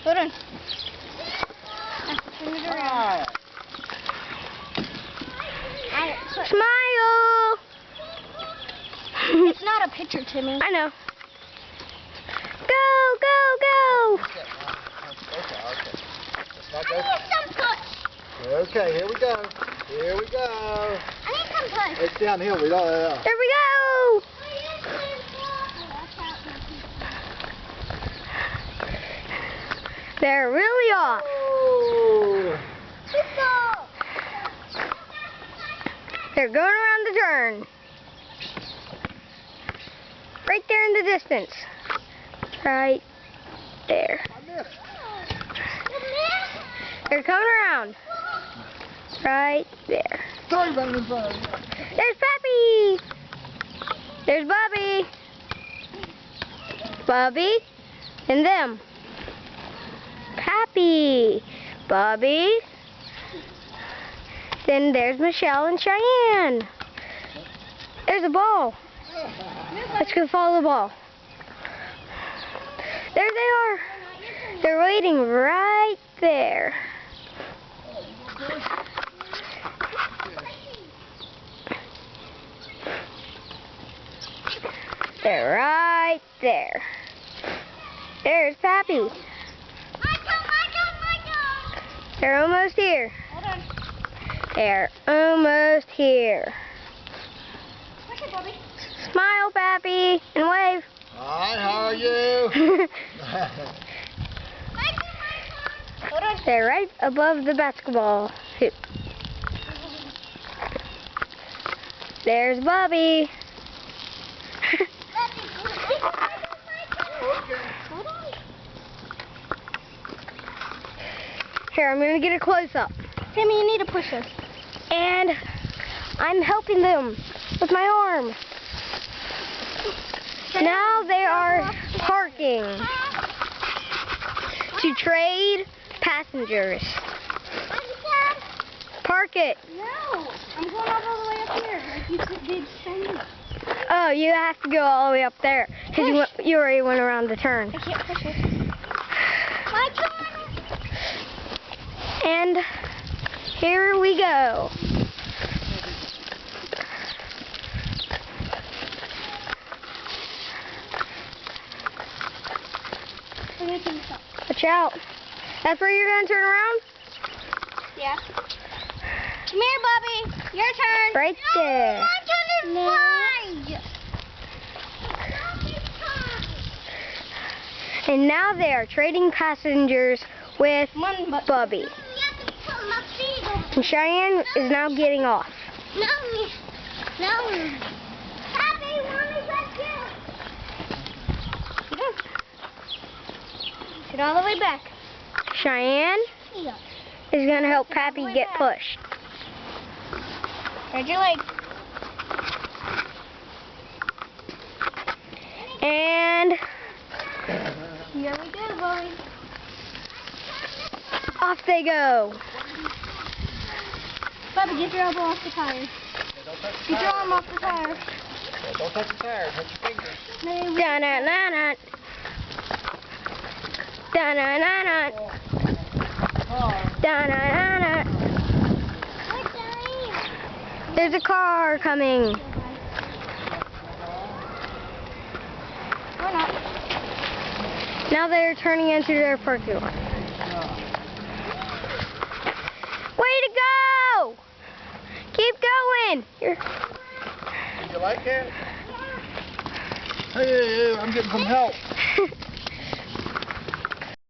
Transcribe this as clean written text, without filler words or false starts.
Hold on. Turn it around. Smile! It's not a picture, Timmy. I know. Go, go, go! I need some push. Okay, here we go. Here we go. I need some push. It's downhill. We don't. There we go! They're really off. Oh. They're going around the turn. Right there in the distance. Right there. I missed. They're coming around. Right there. Sorry, running in front of you. There's Pappy. There's Bubby. Bubby and them. Pappy. Bubby. Then there's Michelle and Cheyenne. There's a ball. Let's go follow the ball. There they are. They're waiting right there. They're right there. There's Pappy. They're almost here. Hold on. They're almost here. Okay, Bobby. Smile, Pappy, and wave. Hi, how are you? Hold on. They're right above the basketball hoop. There's Bubby. Hold on. Here, I'm going to get a close-up. Timmy, you need to push us. And I'm helping them with my arm. Now they are parking to trade passengers. Park it. No, I'm going all the way up here. Like you did same. Oh, you have to go all the way up there because you already went around the turn. I can't push it. My turn. And here we go. Watch out. That's where you're going to turn around? Yeah. Come here, Bobby. Your turn. Right there. My turn is fine. And now they are trading passengers with Bubby. And Cheyenne is now getting off. No. Happy, Mommy, let's go. Get all the way back. Cheyenne Yeah. is going to help Pappy get pushed. Spread your legs. And Here we go, Bobby. off they go. Bobby, get your elbow off the tire. Get your arm off the tire. Don't touch the tire. Touch your fingers. Da-na-na-na. Da-na-na-na. Da-na-na-na. There's a car coming. Or not. Now they're turning into their parking lot. Way to go! Keep going. Did you like that? Hey, I'm getting some help.